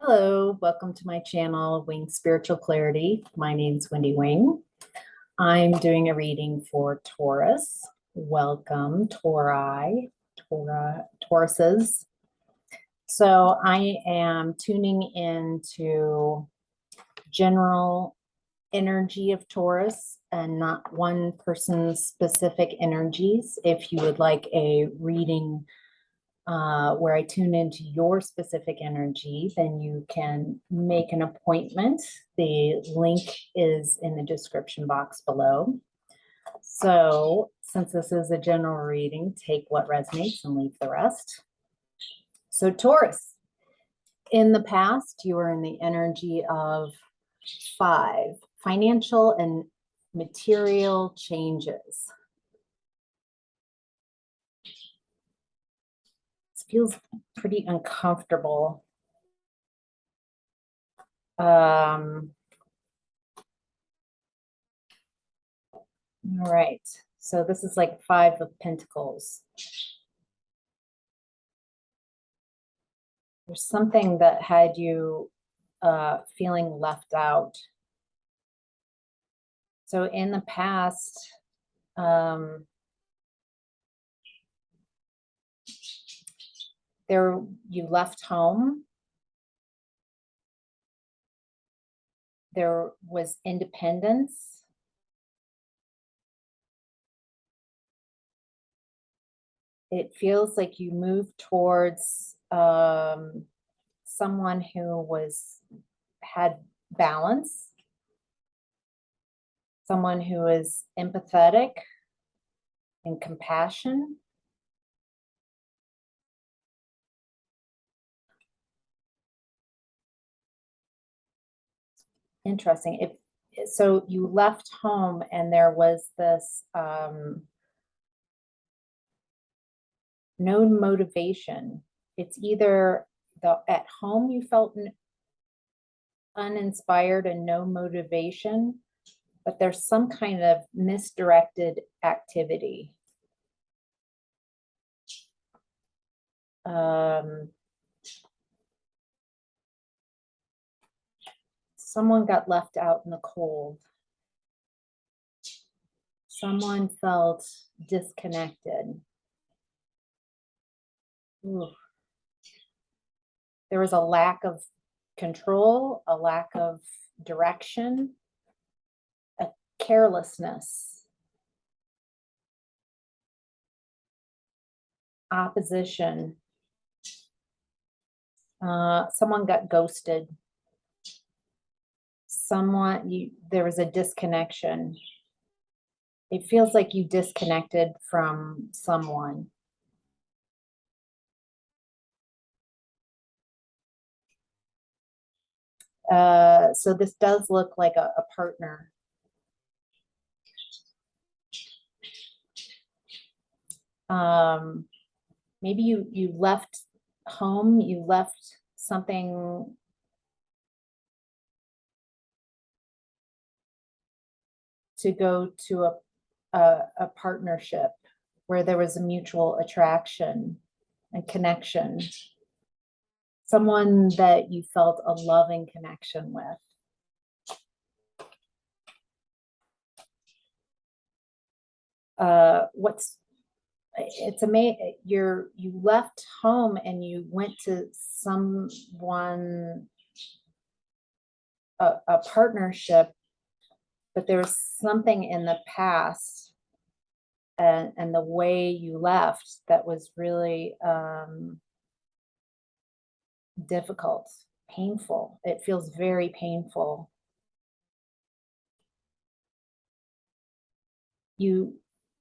Hello, welcome to my channel, Wing Spiritual Clarity. My name's Wendy Wing. I'm doing a reading for Taurus. Welcome, Tauruses. So I am tuning into general energy of Taurus and not one person's specific energies. If you would like a reading where I tune into your specific energy, then you can make an appointment. The link is in the description box below. So since this is a general reading, take what resonates and leave the rest. So Taurus, in the past, you were in the energy of 5, financial and material changes. Feels pretty uncomfortable. All right, so this is like 5 of Pentacles. There's something that had you feeling left out. So in the past, you left home. There was independence. It feels like you moved towards someone who had balance, someone who is empathetic and compassion. Interesting. So you left home and there was this no motivation. It's either at home you felt uninspired and no motivation, but there's some kind of misdirected activity. Someone got left out in the cold. Someone felt disconnected. Ooh. There was a lack of control, a lack of direction, a carelessness, opposition. Someone got ghosted. There was a disconnection. It feels like you disconnected from someone. So this does look like a partner. Maybe you left home, you left something to go to a partnership where there was a mutual attraction and connection. Someone that you felt a loving connection with. It's amazing. You left home and you went to someone, a partnership, but there was something in the past and the way you left that was really difficult, painful. It feels very painful. You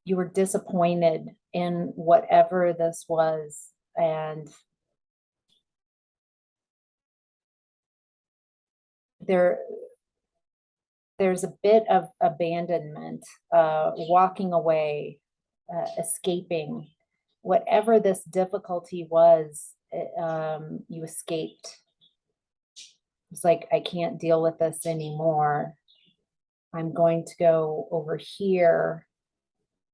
were disappointed in whatever this was, and there's a bit of abandonment, walking away, escaping. Whatever this difficulty was, you escaped. It's like, I can't deal with this anymore. I'm going to go over here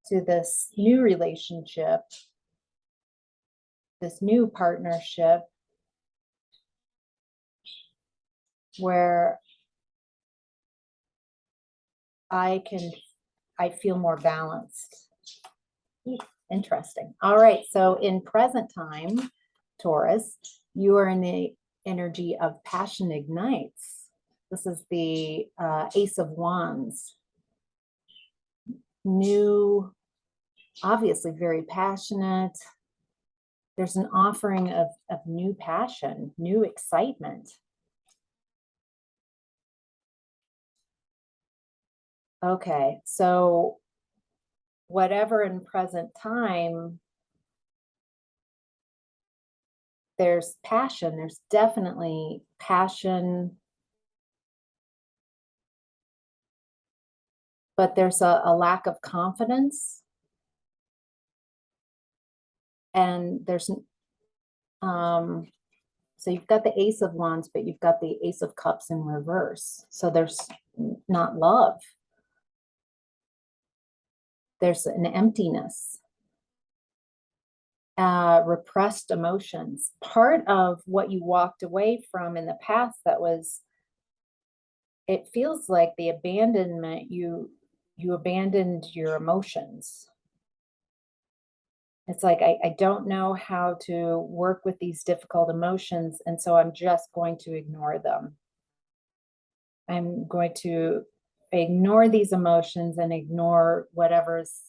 to this new relationship, this new partnership, where I feel more balanced. Interesting. All right. So in present time, Taurus, you are in the energy of passion ignites. This is the Ace of Wands. New, obviously very passionate. There's an offering of new passion, new excitement. Okay, so whatever in present time, there's passion. There's definitely passion, but there's a lack of confidence. And there's, so you've got the Ace of Wands, but you've got the Ace of Cups in reverse. So there's not love. There's an emptiness. Repressed emotions. Part of what you walked away from in the past that was, it feels like the abandonment, you abandoned your emotions. It's like, I don't know how to work with these difficult emotions, and so I'm just going to ignore them. I'm going to ignore these emotions and ignore whatever's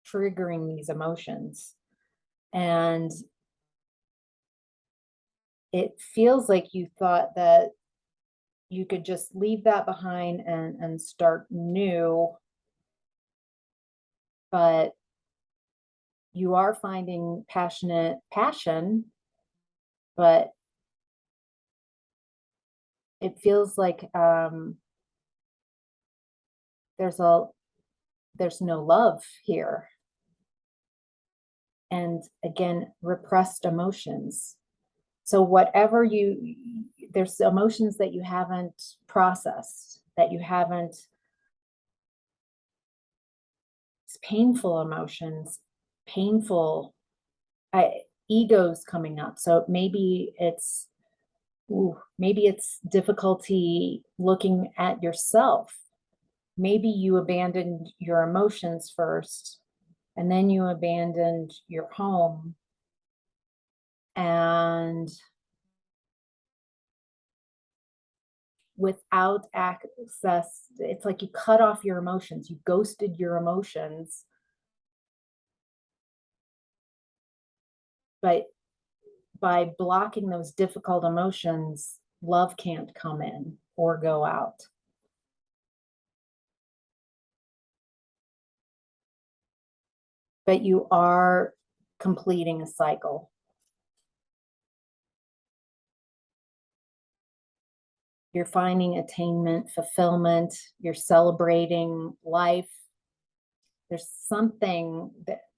triggering these emotions. And it feels like you thought that you could just leave that behind and start new, but you are finding passion, but it feels like there's no love here. And again, repressed emotions. So whatever there's emotions that you haven't processed, that you haven't, it's painful emotions, painful egos coming up. So maybe it's difficulty looking at yourself. Maybe you abandoned your emotions first, and then you abandoned your home, and without access, it's like you cut off your emotions, you ghosted your emotions. But by blocking those difficult emotions, love can't come in or go out. But you are completing a cycle. You're finding attainment, fulfillment, you're celebrating life. There's something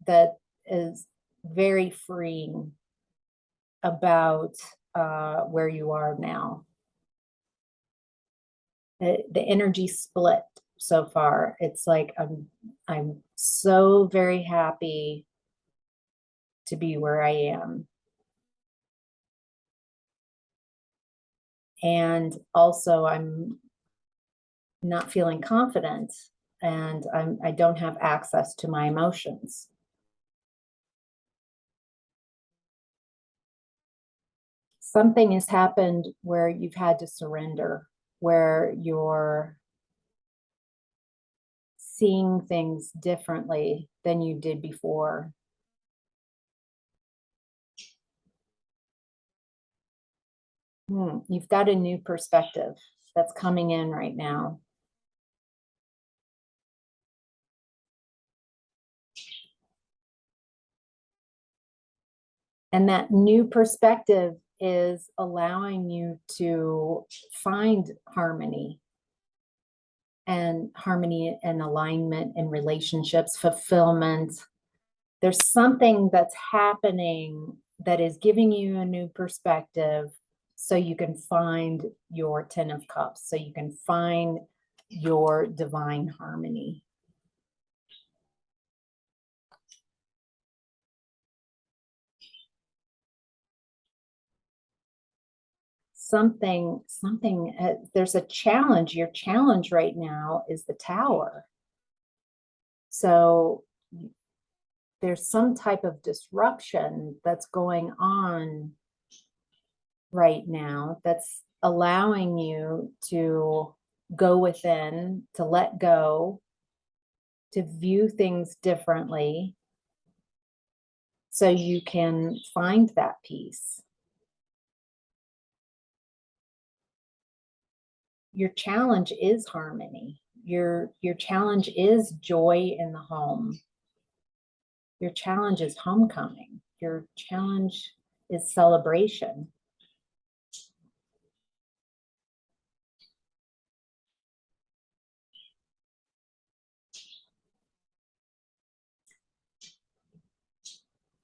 that is very freeing about where you are now. The energy split so far. It's like I'm so very happy to be where I am. And also I'm not feeling confident, and I don't have access to my emotions. Something has happened where you've had to surrender, where you're seeing things differently than you did before. You've got a new perspective that's coming in right now. And that new perspective is allowing you to find harmony and alignment in relationships, fulfillment. There's something that's happening that is giving you a new perspective, so you can find your 10 of Cups, so you can find your divine harmony. something, there's a challenge. Your challenge right now is the Tower. So there's some type of disruption that's going on right now that's allowing you to go within, to let go, to view things differently so you can find that peace. Your challenge is harmony. Your challenge is joy in the home. Your challenge is homecoming. Your challenge is celebration.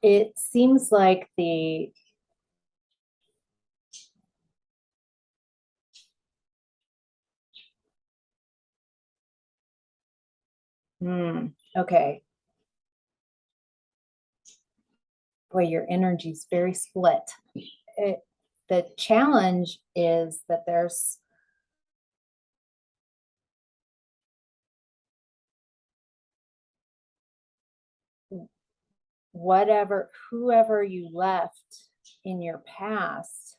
It seems like okay. Boy, your energy's very split. The challenge is that there's whoever you left in your past,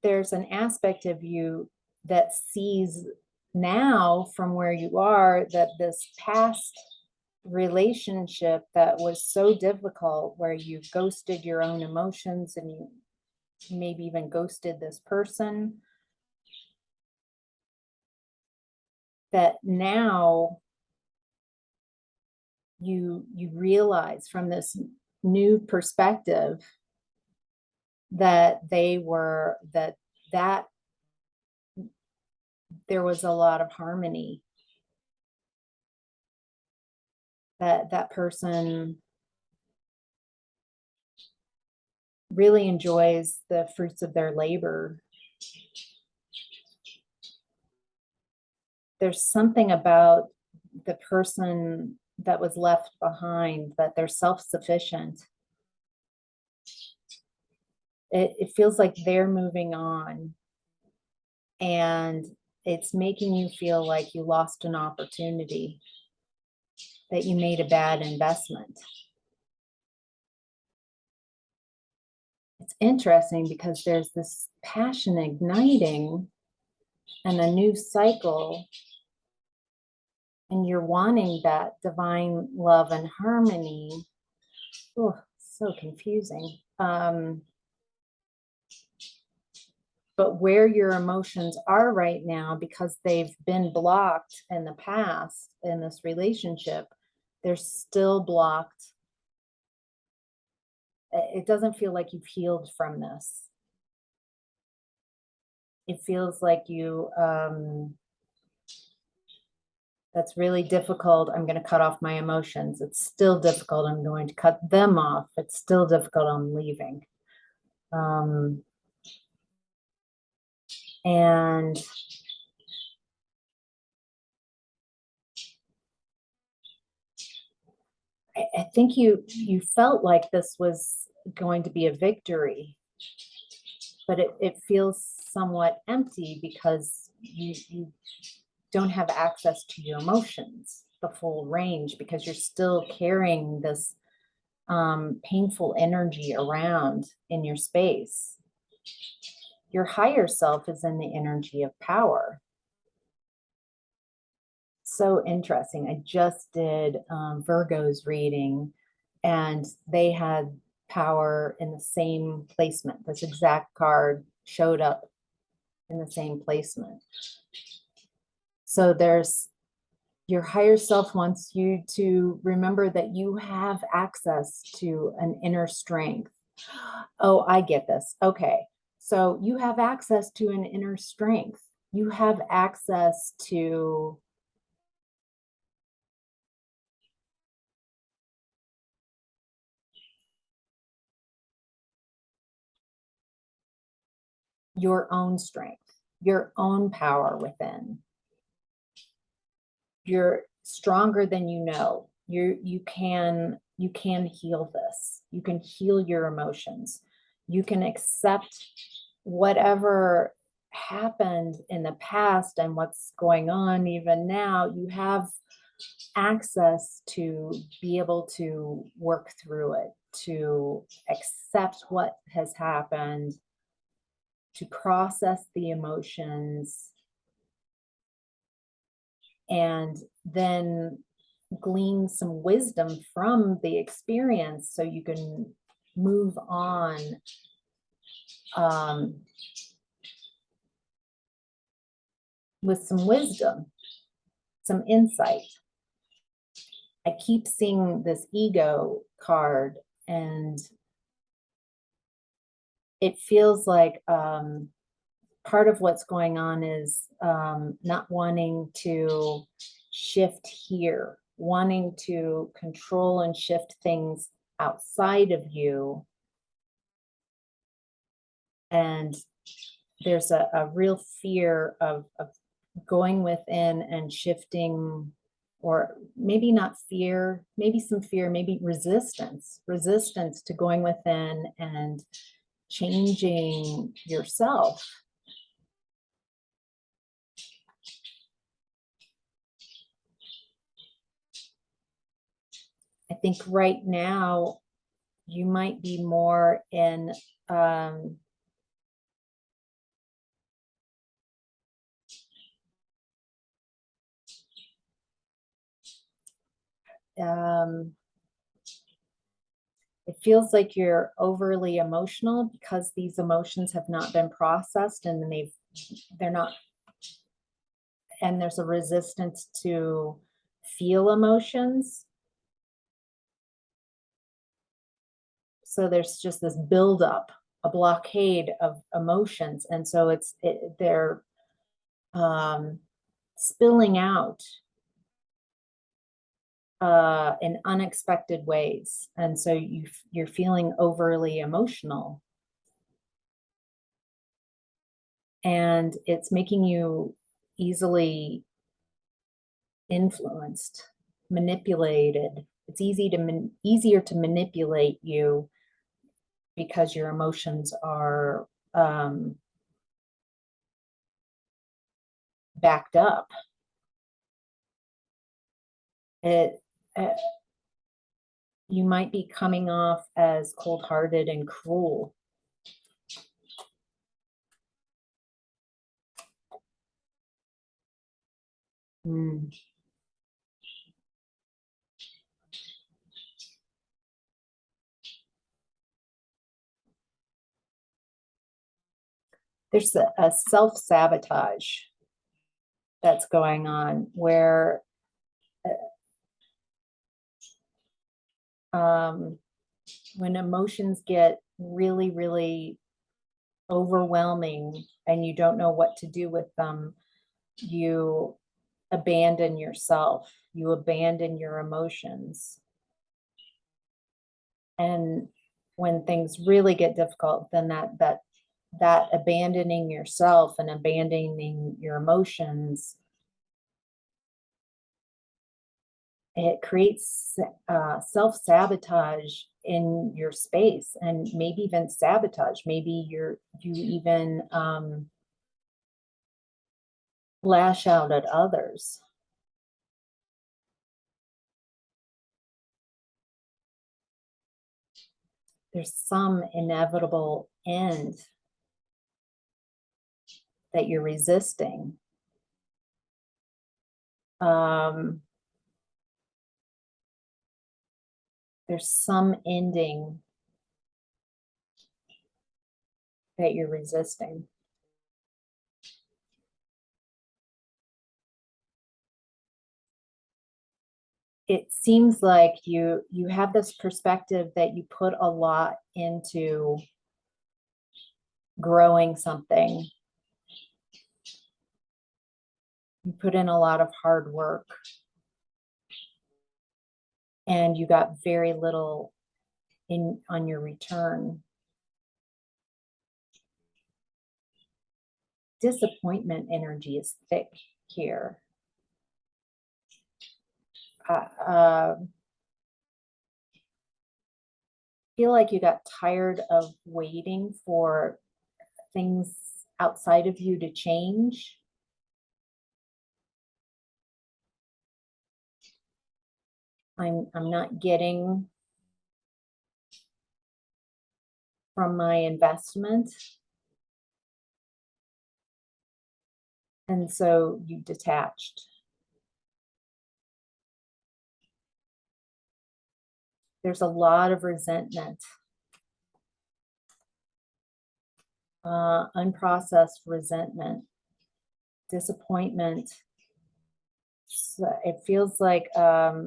there's an aspect of you that sees now from where you are that this past relationship that was so difficult, where you ghosted your own emotions and you maybe even ghosted this person, that now you realize from this new perspective that that there was a lot of harmony, that person really enjoys the fruits of their labor. There's something about the person that was left behind, that they're self-sufficient. It feels like they're moving on, and it's making you feel like you lost an opportunity, that you made a bad investment. It's interesting because there's this passion igniting and a new cycle, and you're wanting that divine love and harmony. Oh, so confusing. But where your emotions are right now, because they've been blocked in the past in this relationship, they're still blocked. It doesn't feel like you've healed from this. It feels like that's really difficult. I'm going to cut off my emotions. It's still difficult. I'm going to cut them off. It's still difficult. I'm leaving. And I think you felt like this was going to be a victory, but it feels somewhat empty because you don't have access to your emotions, the full range, because you're still carrying this painful energy around in your space. Your higher self is in the energy of power. So interesting. I just did Virgo's reading, and they had power in the same placement. This exact card showed up in the same placement. So there's your higher self wants you to remember that you have access to an inner strength. Oh, I get this. Okay. So you have access to an inner strength. You have access to your own strength, your own power within. You're stronger than you know. You can heal this. You can heal your emotions. You can accept whatever happened in the past and what's going on even now. You have access to be able to work through it, to accept what has happened, to process the emotions, and then glean some wisdom from the experience so you can move on with some wisdom, some insight. I keep seeing this ego card, and it feels like part of what's going on is not wanting to shift here, wanting to control and shift things outside of you. And there's a real fear of going within and shifting, or maybe not fear, maybe some fear, maybe resistance to going within and changing yourself. I think right now you might be more in it feels like you're overly emotional because these emotions have not been processed, and they're not, and there's a resistance to feel emotions. So there's just this buildup, a blockade of emotions, and so they're spilling out in unexpected ways, and so you're feeling overly emotional, and it's making you easily influenced, manipulated. It's easier to manipulate you because your emotions are backed up. You might be coming off as cold-hearted and cruel. There's a self-sabotage that's going on where when emotions get really, really overwhelming and you don't know what to do with them, you abandon yourself, you abandon your emotions. And when things really get difficult, then that abandoning yourself and abandoning your emotions, it creates self-sabotage in your space, and maybe even sabotage. Maybe you even lash out at others. There's some inevitable end that you're resisting. There's some ending that you're resisting. It seems like you have this perspective that you put a lot into growing something. You put in a lot of hard work, and you got very little on your return. Disappointment energy is thick here. feel like you got tired of waiting for things outside of you to change. I'm not getting from my investment. And so you detached. There's a lot of resentment, unprocessed resentment, disappointment. So it feels like a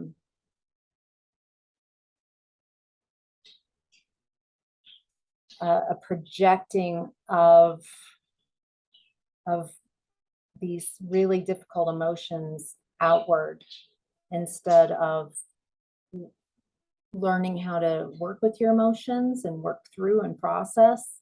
projecting of these really difficult emotions outward instead of learning how to work with your emotions and work through and process.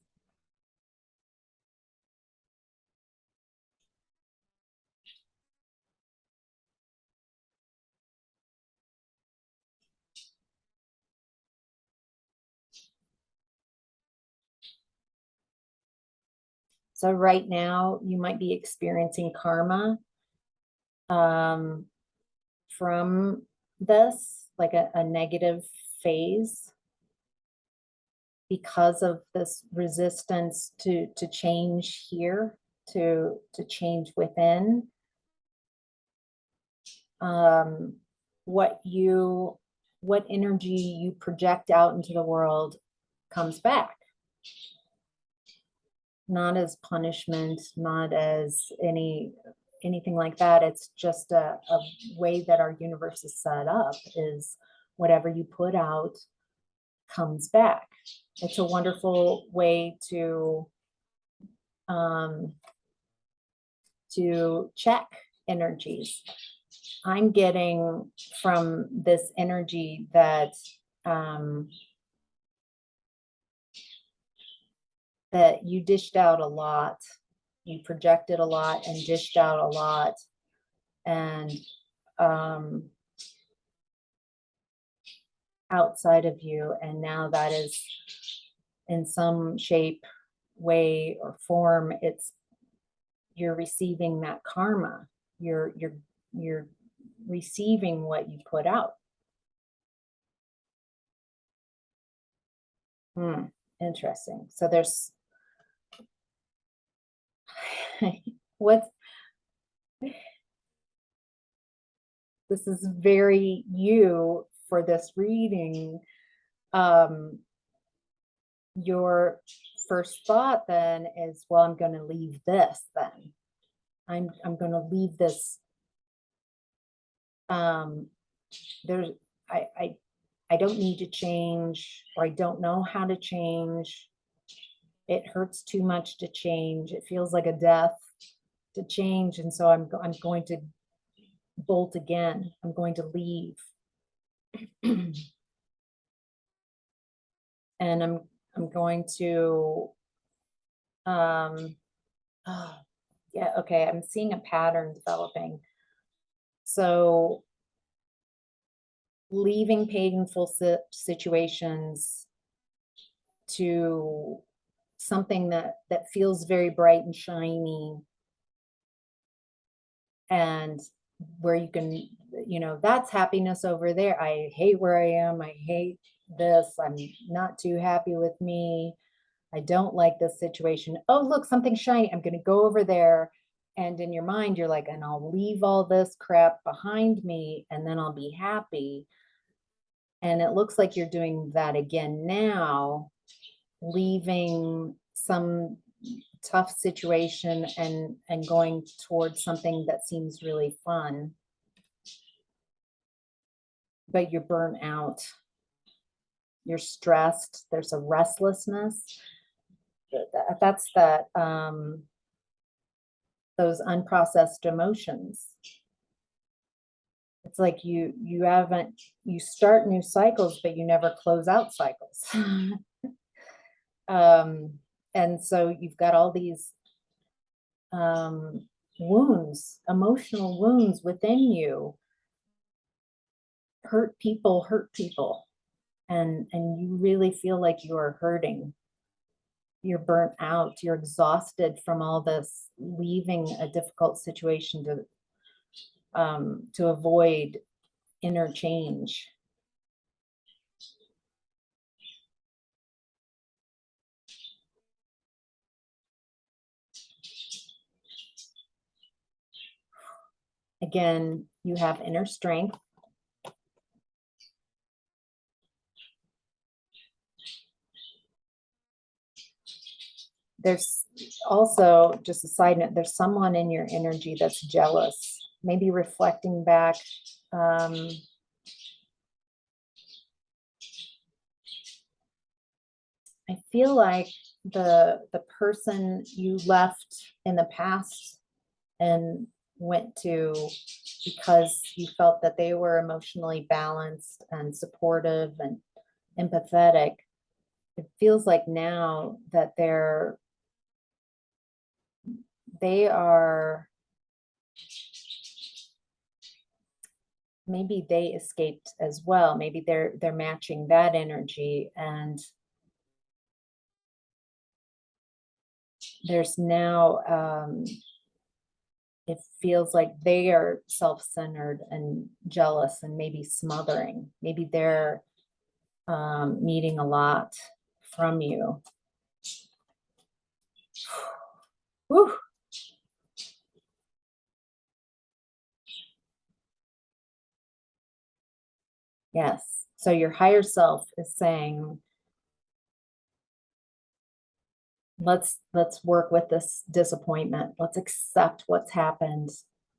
So right now you might be experiencing karma from this, like a negative phase, because of this resistance to change here, to change within. What energy you project out into the world comes back, not as punishment, not as anything like that. It's just a way that our universe is set up, is whatever you put out comes back. It's a wonderful way to check energies. I'm getting from this energy that that you dished out a lot, you projected a lot and dished out a lot, and outside of you, and now that is in some shape, way, or form, you're receiving that karma. You're receiving what you put out. Interesting. So there's what's this is very you for this reading. Your first thought then is, well, I'm going to leave this then. I'm going to leave this. There's I don't need to change, or I don't know how to change. It hurts too much to change. It feels like a death to change, and so I'm going to bolt again. I'm going to leave. And I'm going to oh, yeah, okay, I'm seeing a pattern developing. So leaving painful situations to something that feels very bright and shiny, and where you can, that's happiness over there. I hate where I am. I hate this. I'm not too happy with me. I don't like this situation. Oh, look, something shiny. I'm going to go over there. And in your mind, you're like, and I'll leave all this crap behind me, and then I'll be happy. And it looks like you're doing that again now, leaving some tough situation and going towards something that seems really fun. But you're burnt out. You're stressed. There's a restlessness. That's that those unprocessed emotions. It's like you start new cycles, but you never close out cycles. And so you've got all these wounds, emotional wounds within you. Hurt people. and you really feel like you are hurting. You're burnt out, you're exhausted from all this, leaving a difficult situation to avoid interchange. Again, you have inner strength. There's also, just a side note, there's someone in your energy that's jealous, maybe reflecting back. I feel like the person you left in the past and went to because you felt that they were emotionally balanced and supportive and empathetic, it feels like now that they are, maybe they escaped as well. Maybe they're matching that energy, and there's now it feels like they are self-centered and jealous and maybe smothering. Maybe they're needing a lot from you. Whew. Yes. So your higher self is saying, let's work with this disappointment. Let's accept what's happened.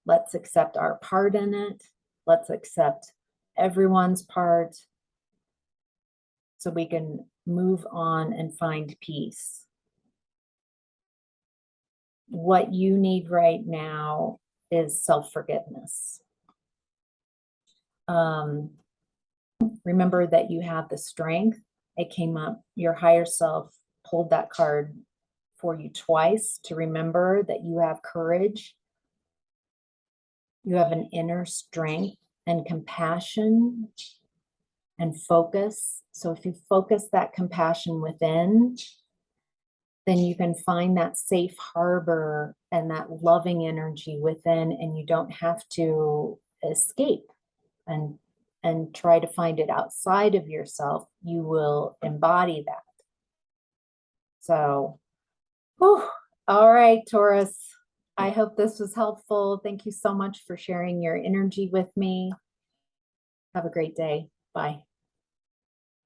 Let's accept our part in it. Let's accept everyone's part so we can move on and find peace. What you need right now is self-forgiveness. Remember that you have the strength. It came up, your higher self pulled that card for you twice to remember that you have courage. You have an inner strength and compassion and focus. So if you focus that compassion within, then you can find that safe harbor and that loving energy within, and you don't have to escape and try to find it outside of yourself. You will embody that. So, whew. All right, Taurus. I hope this was helpful. Thank you so much for sharing your energy with me. Have a great day. Bye.